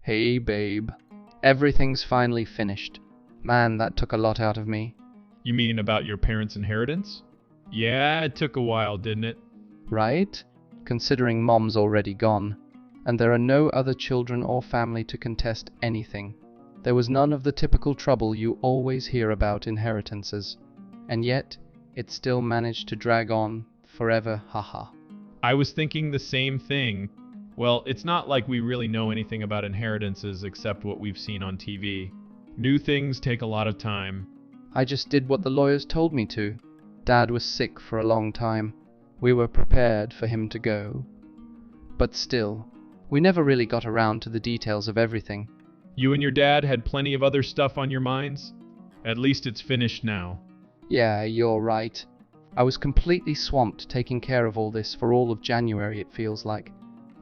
Hey, babe. Everything's finally finished. Man, that took a lot out of me. You mean about your parents' inheritance? Yeah, it took a while, didn't it? Right? Considering Mom's already gone, and there are no other children or family to contest anything. There was none of the typical trouble you always hear about inheritances. And yet, it still managed to drag on forever, haha. I was thinking the same thing. Well, it's not like we really know anything about inheritances except what we've seen on TV. New things take a lot of time. I just did what the lawyers told me to. Dad was sick for a long time. We were prepared for him to go. But still, we never really got around to the details of everything. You and your dad had plenty of other stuff on your minds? At least it's finished now. Yeah, you're right. I was completely swamped taking care of all this for all of January, it feels like.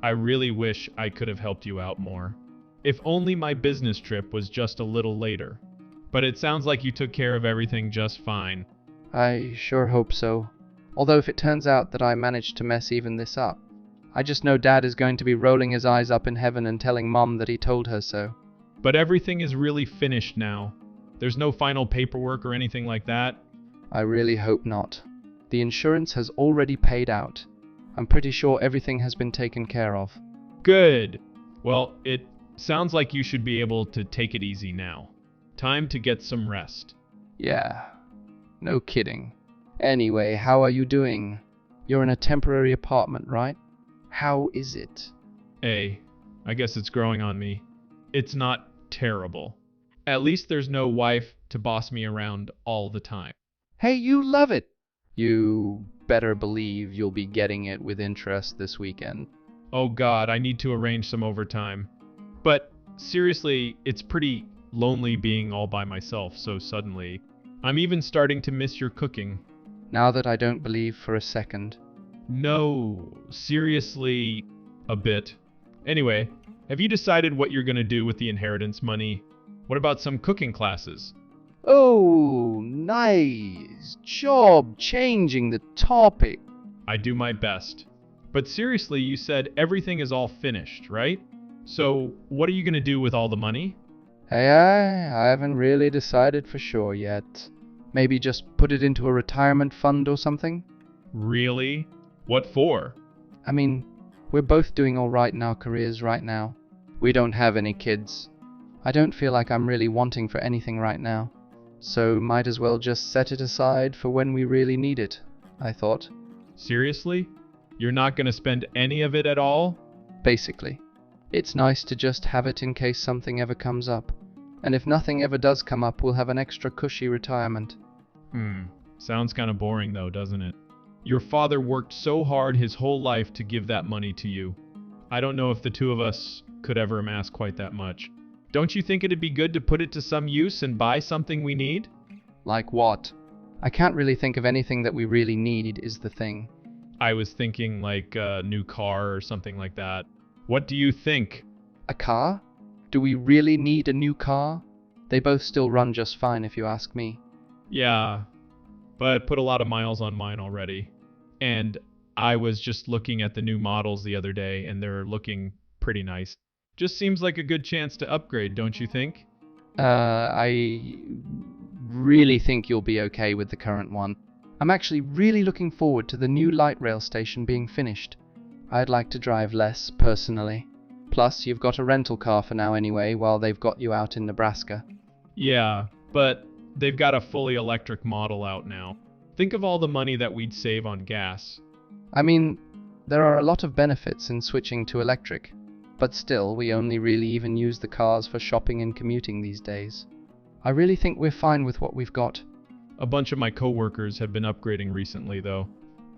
I really wish I could have helped you out more. If only my business trip was just a little later. But it sounds like you took care of everything just fine. I sure hope so. Although if it turns out that I managed to mess even this up, I just know Dad is going to be rolling his eyes up in heaven and telling Mom that he told her so. But everything is really finished now. There's no final paperwork or anything like that. I really hope not. The insurance has already paid out. I'm pretty sure everything has been taken care of. Good. Well, it sounds like you should be able to take it easy now. Time to get some rest. Yeah, no kidding. Anyway, how are you doing? You're in a temporary apartment, right? How is it? I guess it's growing on me. It's not terrible. At least there's no wife to boss me around all the time. Hey, you love it! You better believe you'll be getting it with interest this weekend. Oh God, I need to arrange some overtime. But seriously, it's pretty lonely being all by myself so suddenly. I'm even starting to miss your cooking. Now that I don't believe for a second. No, seriously, a bit. Anyway, have you decided what you're gonna do with the inheritance money? What about some cooking classes? Oh, nice job changing the topic. I do my best. But seriously, you said everything is all finished, right? So, what are you gonna do with all the money? Hey, I haven't really decided for sure yet. Maybe just put it into a retirement fund or something? Really? What for? I mean, we're both doing all right in our careers right now. We don't have any kids. I don't feel like I'm really wanting for anything right now. So might as well just set it aside for when we really need it, I thought. Seriously? You're not gonna spend any of it at all? Basically. It's nice to just have it in case something ever comes up. And if nothing ever does come up, we'll have an extra cushy retirement. Sounds kinda boring though, doesn't it? Your father worked so hard his whole life to give that money to you. I don't know if the two of us could ever amass quite that much. Don't you think it'd be good to put it to some use and buy something we need? Like what? I can't really think of anything that we really need is the thing. I was thinking like a new car or something like that. What do you think? A car? Do we really need a new car? They both still run just fine if you ask me. Yeah, but put a lot of miles on mine already. And I was just looking at the new models the other day and they're looking pretty nice. Just seems like a good chance to upgrade, don't you think? I really think you'll be okay with the current one. I'm actually really looking forward to the new light rail station being finished. I'd like to drive less, personally. Plus, you've got a rental car for now anyway, while they've got you out in Nebraska. Yeah, but they've got a fully electric model out now. Think of all the money that we'd save on gas. I mean, there are a lot of benefits in switching to electric. But still, we only really even use the cars for shopping and commuting these days. I really think we're fine with what we've got. A bunch of my coworkers have been upgrading recently, though.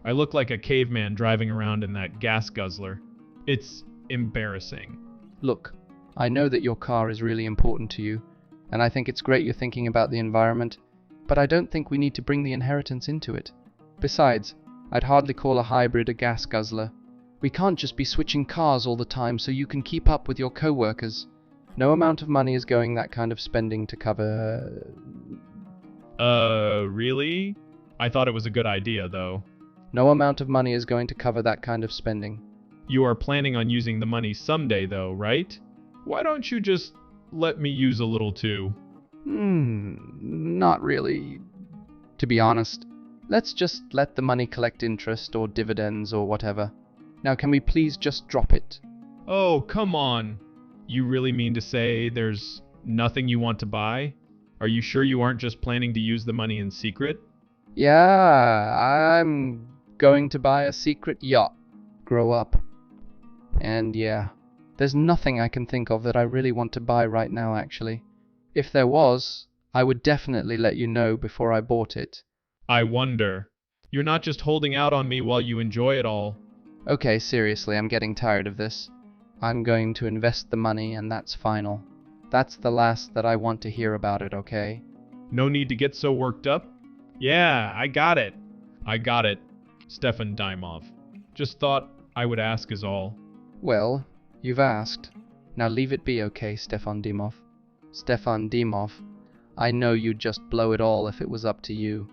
I look like a caveman driving around in that gas guzzler. It's embarrassing. Look, I know that your car is really important to you, and I think it's great you're thinking about the environment, but I don't think we need to bring the inheritance into it. Besides, I'd hardly call a hybrid a gas guzzler. We can't just be switching cars all the time so you can keep up with your co-workers. No amount of money is going that kind of spending to cover... Really? I thought it was a good idea, though. No amount of money is going to cover that kind of spending. You are planning on using the money someday, though, right? Why don't you just let me use a little too? Not really. To be honest, let's just let the money collect interest or dividends or whatever. Now can we please just drop it? Oh, come on. You really mean to say there's nothing you want to buy? Are you sure you aren't just planning to use the money in secret? Yeah, I'm going to buy a secret yacht. Grow up. And yeah, there's nothing I can think of that I really want to buy right now actually. If there was, I would definitely let you know before I bought it. I wonder. You're not just holding out on me while you enjoy it all. Okay, seriously, I'm getting tired of this. I'm going to invest the money and that's final. That's the last that I want to hear about it, okay? No need to get so worked up. Yeah, I got it. I got it. Stefan Dimov. Just thought I would ask is all. Well, you've asked. Now leave it be, okay, Stefan Dimov? Stefan Dimov, I know you'd just blow it all if it was up to you.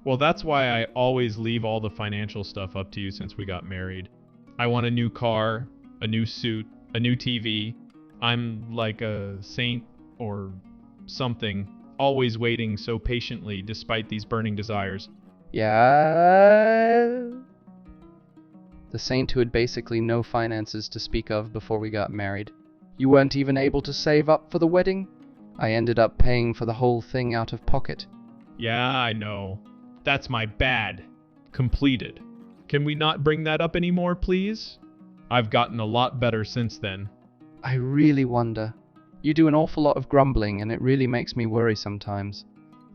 Well, that's why I always leave all the financial stuff up to you since we got married. I want a new car, a new suit, a new TV. I'm like a saint or something, always waiting so patiently despite these burning desires. Yeah. The saint who had basically no finances to speak of before we got married. You weren't even able to save up for the wedding? I ended up paying for the whole thing out of pocket. Yeah, I know. That's my bad. Completed. Can we not bring that up anymore, please? I've gotten a lot better since then. I really wonder. You do an awful lot of grumbling and it really makes me worry sometimes.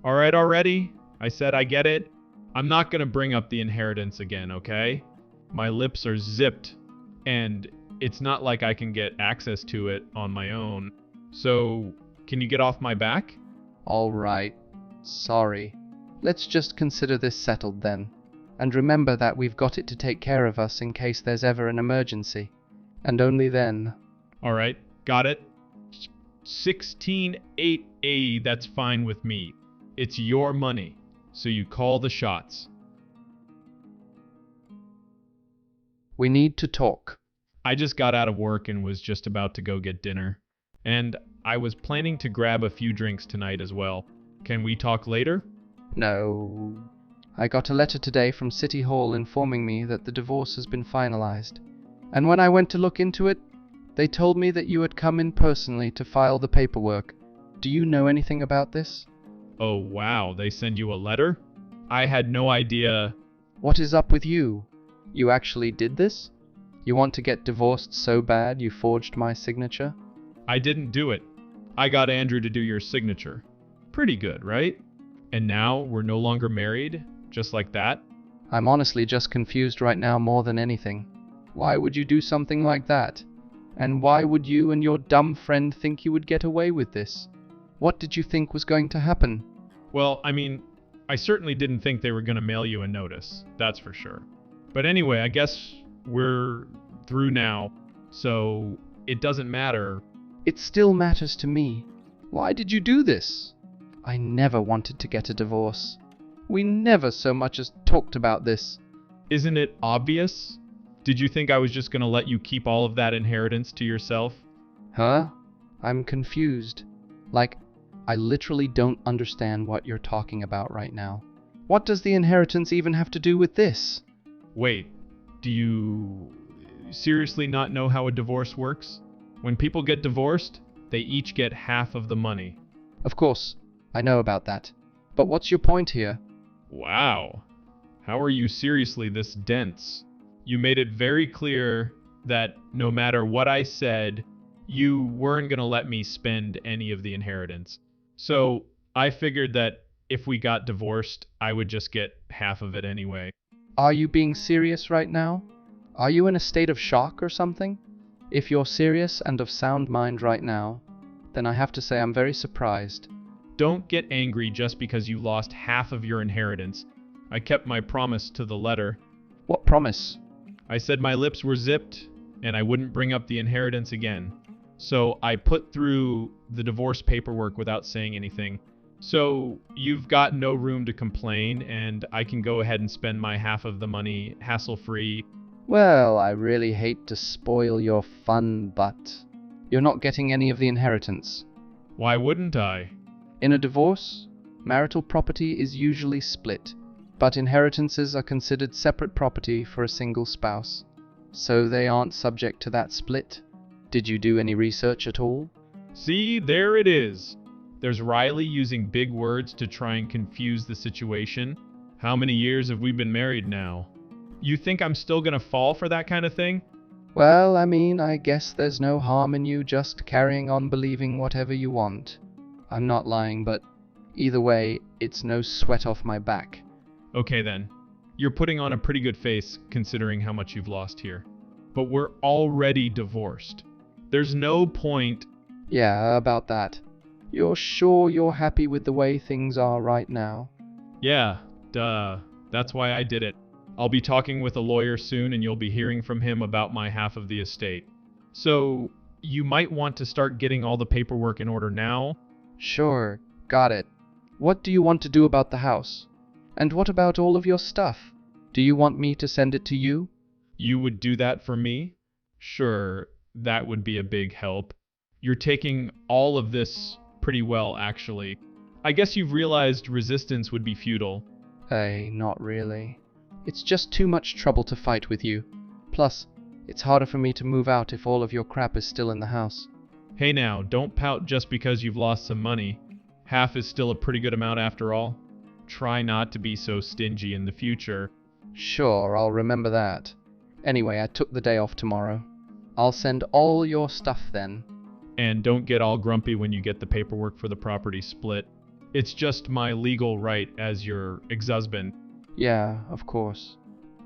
All right already? I said I get it. I'm not gonna bring up the inheritance again, okay? My lips are zipped, and it's not like I can get access to it on my own. So, can you get off my back? All right. Sorry. Let's just consider this settled then. And remember that we've got it to take care of us in case there's ever an emergency. And only then. All right, got it. 16.8A, that's fine with me. It's your money, so you call the shots. We need to talk. I just got out of work and was just about to go get dinner. And I was planning to grab a few drinks tonight as well. Can we talk later? No. I got a letter today from City Hall informing me that the divorce has been finalized. And when I went to look into it, they told me that you had come in personally to file the paperwork. Do you know anything about this? Oh wow, they send you a letter? I had no idea. What is up with you? You actually did this? You want to get divorced so bad you forged my signature? I didn't do it. I got Andrew to do your signature. Pretty good, right? And now we're no longer married? Just like that? I'm honestly just confused right now more than anything. Why would you do something like that? And why would you and your dumb friend think you would get away with this? What did you think was going to happen? Well, I mean, I certainly didn't think they were going to mail you a notice. That's for sure. But anyway, I guess we're through now. So it doesn't matter. It still matters to me. Why did you do this? I never wanted to get a divorce. We never so much as talked about this. Isn't it obvious? Did you think I was just going to let you keep all of that inheritance to yourself? Huh? I'm confused. Like, I literally don't understand what you're talking about right now. What does the inheritance even have to do with this? Wait, do you seriously not know how a divorce works? When people get divorced, they each get half of the money. Of course, I know about that. But what's your point here? Wow. How are you seriously this dense? You made it very clear that no matter what I said, you weren't going to let me spend any of the inheritance. So I figured that if we got divorced, I would just get half of it anyway. Are you being serious right now? Are you in a state of shock or something? If you're serious and of sound mind right now, then I have to say I'm very surprised. Don't get angry just because you lost half of your inheritance. I kept my promise to the letter. What promise? I said my lips were zipped and I wouldn't bring up the inheritance again. So I put through the divorce paperwork without saying anything. So you've got no room to complain and I can go ahead and spend my half of the money hassle-free. Well, I really hate to spoil your fun, but You're not getting any of the inheritance. Why wouldn't I? In a divorce, marital property is usually split, but inheritances are considered separate property for a single spouse, so they aren't subject to that split. Did you do any research at all? See, there it is. There's Riley using big words to try and confuse the situation. How many years have we been married now? You think I'm still gonna fall for that kind of thing? Well, I guess there's no harm in you just carrying on believing whatever you want. I'm not lying, but either way, it's no sweat off my back. Okay then. You're putting on a pretty good face considering how much you've lost here. But we're already divorced. There's no point. Yeah, about that. You're sure you're happy with the way things are right now? Yeah, duh. That's why I did it. I'll be talking with a lawyer soon and you'll be hearing from him about my half of the estate. So, you might want to start getting all the paperwork in order now. Sure, got it. What do you want to do about the house? And what about all of your stuff? Do you want me to send it to you? You would do that for me? Sure, that would be a big help. You're taking all of this pretty well, actually. I guess you've realized resistance would be futile. Hey, not really. It's just too much trouble to fight with you. Plus, it's harder for me to move out if all of your crap is still in the house. Hey now, don't pout just because you've lost some money. Half is still a pretty good amount after all. Try not to be so stingy in the future. Sure, I'll remember that. Anyway, I took the day off tomorrow. I'll send all your stuff then. And don't get all grumpy when you get the paperwork for the property split. It's just my legal right as your ex-husband. Yeah, of course.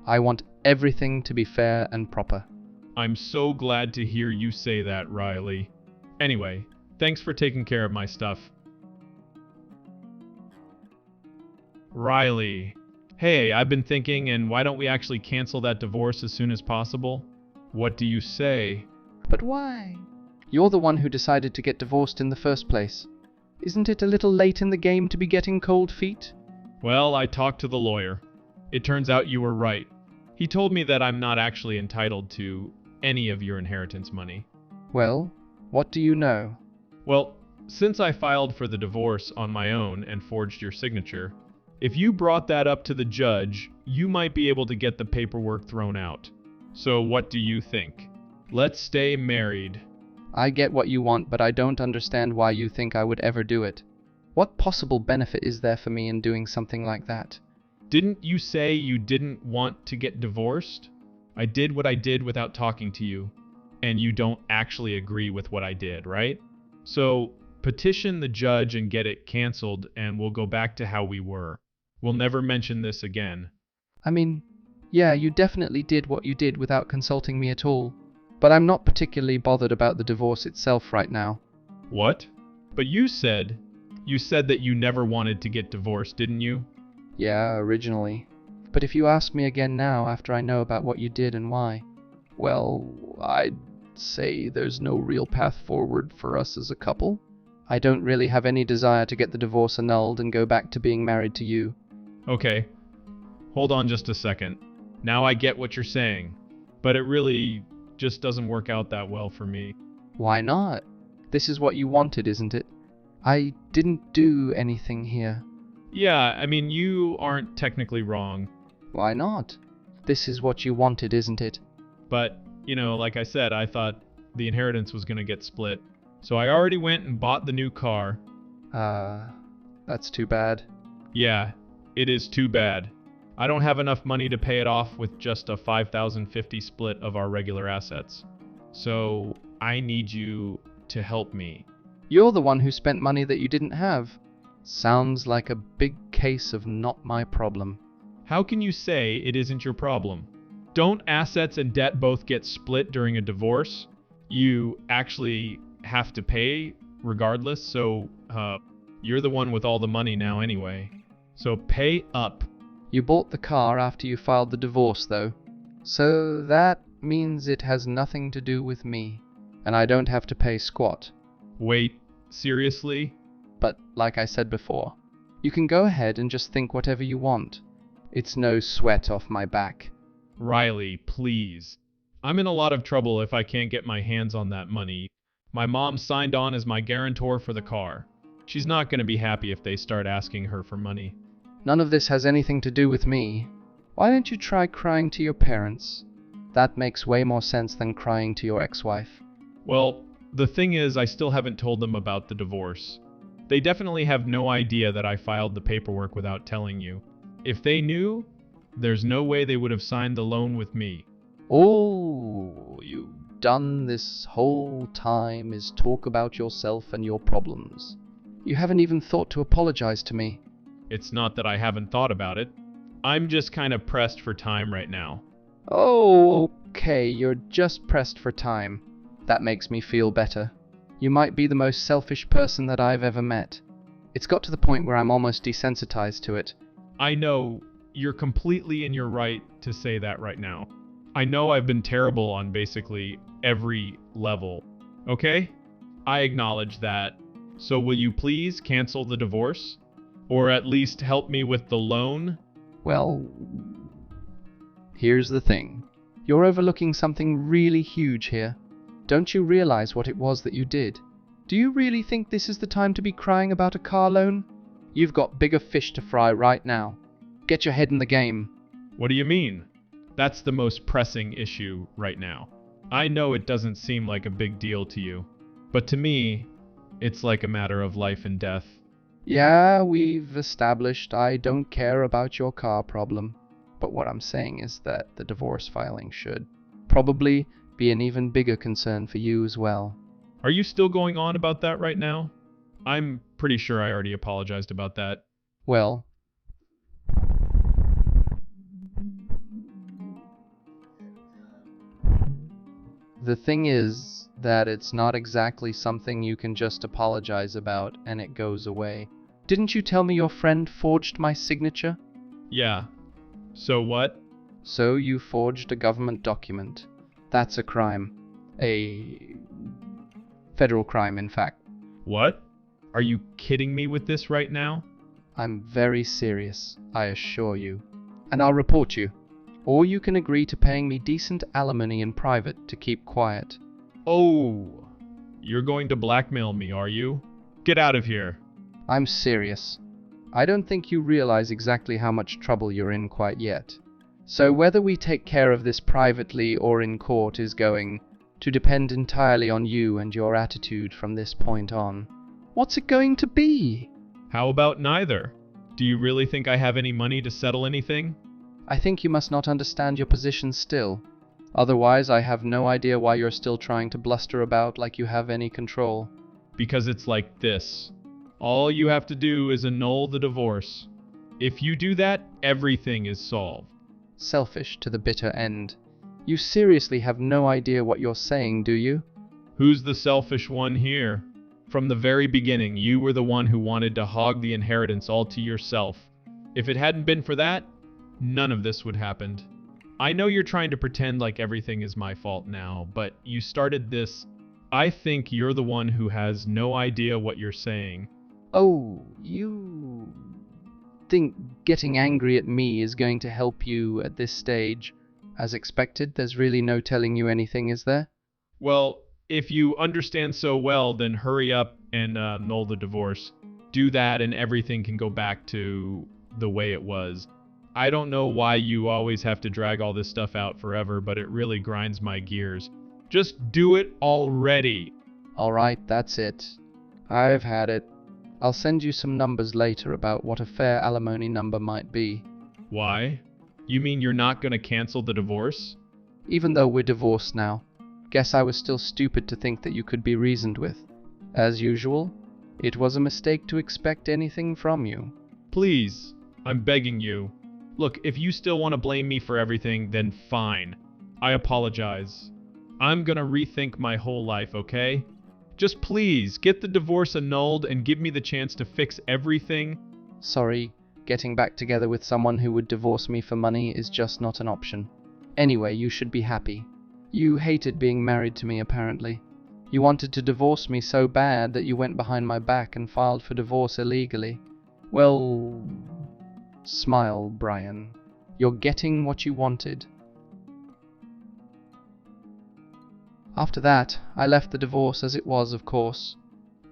I want everything to be fair and proper. I'm so glad to hear you say that, Riley. Anyway, thanks for taking care of my stuff. Riley. Hey, I've been thinking, and why don't we actually cancel that divorce as soon as possible? What do you say? But why? You're the one who decided to get divorced in the first place. Isn't it a little late in the game to be getting cold feet? Well, I talked to the lawyer. It turns out you were right. He told me that I'm not actually entitled to any of your inheritance money. Well, what do you know? Well, since I filed for the divorce on my own and forged your signature, if you brought that up to the judge, you might be able to get the paperwork thrown out. So what do you think? Let's stay married. I get what you want, but I don't understand why you think I would ever do it. What possible benefit is there for me in doing something like that? Didn't you say you didn't want to get divorced? I did what I did without talking to you, and you don't actually agree with what I did, right? So petition the judge and get it canceled, and we'll go back to how we were. We'll never mention this again. Yeah, you definitely did what you did without consulting me at all. But I'm not particularly bothered about the divorce itself right now. What? But you said that you never wanted to get divorced, didn't you? Yeah, originally. But if you ask me again now after I know about what you did and why, well, I'd say there's no real path forward for us as a couple. I don't really have any desire to get the divorce annulled and go back to being married to you. Okay. Hold on just a second. Now I get what you're saying, but it really just doesn't work out that well for me. Why not? This is what you wanted, isn't it? I didn't do anything here. Yeah, you aren't technically wrong. Why not? This is what you wanted, isn't it? But, like I said, I thought the inheritance was going to get split. So I already went and bought the new car. That's too bad. Yeah, it is too bad. I don't have enough money to pay it off with just a 5,050 split of our regular assets. So I need you to help me. You're the one who spent money that you didn't have. Sounds like a big case of not my problem. How can you say it isn't your problem? Don't assets and debt both get split during a divorce? You actually have to pay regardless, so you're the one with all the money now anyway. So pay up. You bought the car after you filed the divorce, though. So that means it has nothing to do with me, and I don't have to pay squat. Wait, seriously? But like I said before, you can go ahead and just think whatever you want. It's no sweat off my back. Riley, please. I'm in a lot of trouble if I can't get my hands on that money. My mom signed on as my guarantor for the car. She's not going to be happy if they start asking her for money. None of this has anything to do with me. Why don't you try crying to your parents? That makes way more sense than crying to your ex-wife. Well, the thing is, I still haven't told them about the divorce. They definitely have no idea that I filed the paperwork without telling you. If they knew, there's no way they would have signed the loan with me. All you've done this whole time is talk about yourself and your problems. You haven't even thought to apologize to me. It's not that I haven't thought about it. I'm just kind of pressed for time right now. Oh, okay, you're just pressed for time. That makes me feel better. You might be the most selfish person that I've ever met. It's got to the point where I'm almost desensitized to it. I know you're completely in your right to say that right now. I know I've been terrible on basically every level. Okay? I acknowledge that. So will you please cancel the divorce? Or at least help me with the loan? Well, here's the thing. You're overlooking something really huge here. Don't you realize what it was that you did? Do you really think this is the time to be crying about a car loan? You've got bigger fish to fry right now. Get your head in the game. What do you mean? That's the most pressing issue right now. I know it doesn't seem like a big deal to you, but to me, it's like a matter of life and death. Yeah, we've established I don't care about your car problem. But what I'm saying is that the divorce filing should probably be an even bigger concern for you as well. Are you still going on about that right now? I'm pretty sure I already apologized about that. Well, the thing is that it's not exactly something you can just apologize about and it goes away. Didn't you tell me your friend forged my signature? Yeah. So what? So you forged a government document. That's a crime. A federal crime, in fact. What? Are you kidding me with this right now? I'm very serious, I assure you. And I'll report you. Or you can agree to paying me decent alimony in private to keep quiet. Oh, you're going to blackmail me, are you? Get out of here. I'm serious. I don't think you realize exactly how much trouble you're in quite yet. So whether we take care of this privately or in court is going to depend entirely on you and your attitude from this point on. What's it going to be? How about neither? Do you really think I have any money to settle anything? I think you must not understand your position still. Otherwise, I have no idea why you're still trying to bluster about like you have any control. Because it's like this. All you have to do is annul the divorce. If you do that, everything is solved. Selfish to the bitter end. You seriously have no idea what you're saying, do you? Who's the selfish one here? From the very beginning, you were the one who wanted to hog the inheritance all to yourself. If it hadn't been for that, none of this would happen. I know you're trying to pretend like everything is my fault now, but you started this. I think you're the one who has no idea what you're saying. Oh, you think getting angry at me is going to help you at this stage? As expected, there's really no telling you anything, is there? Well, if you understand so well, then hurry up and annul the divorce. Do that and everything can go back to the way it was. I don't know why you always have to drag all this stuff out forever, but it really grinds my gears. Just do it already. Alright, that's it. I've had it. I'll send you some numbers later about what a fair alimony number might be. Why? You mean you're not going to cancel the divorce? Even though we're divorced now, guess I was still stupid to think that you could be reasoned with. As usual, it was a mistake to expect anything from you. Please, I'm begging you. Look, if you still want to blame me for everything, then fine. I apologize. I'm gonna rethink my whole life, okay? Just please, get the divorce annulled and give me the chance to fix everything. Sorry, getting back together with someone who would divorce me for money is just not an option. Anyway, you should be happy. You hated being married to me, apparently. You wanted to divorce me so bad that you went behind my back and filed for divorce illegally. Well, smile, Brian. You're getting what you wanted. After that, I left the divorce as it was, of course.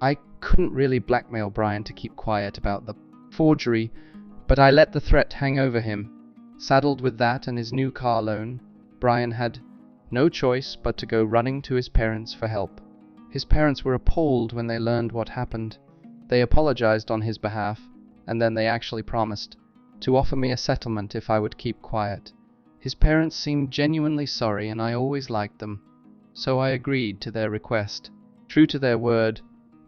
I couldn't really blackmail Brian to keep quiet about the forgery, but I let the threat hang over him. Saddled with that and his new car loan, Brian had no choice but to go running to his parents for help. His parents were appalled when they learned what happened. They apologized on his behalf, and then they actually promised to offer me a settlement if I would keep quiet. His parents seemed genuinely sorry, and I always liked them, so I agreed to their request. True to their word,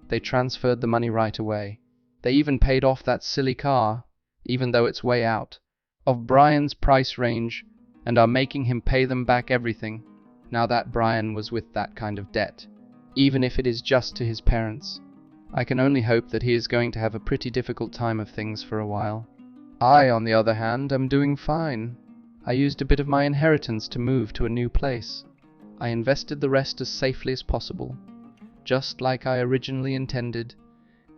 they transferred the money right away. They even paid off that silly car, even though it's way out of Brian's price range, and are making him pay them back everything, now that Brian was with that kind of debt, even if it is just to his parents. I can only hope that he is going to have a pretty difficult time of things for a while. I, on the other hand, am doing fine. I used a bit of my inheritance to move to a new place. I invested the rest as safely as possible, just like I originally intended,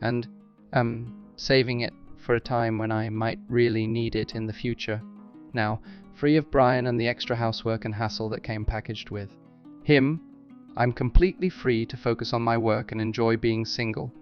and am saving it for a time when I might really need it in the future. Now, free of Brian and the extra housework and hassle that came packaged with him, I'm completely free to focus on my work and enjoy being single.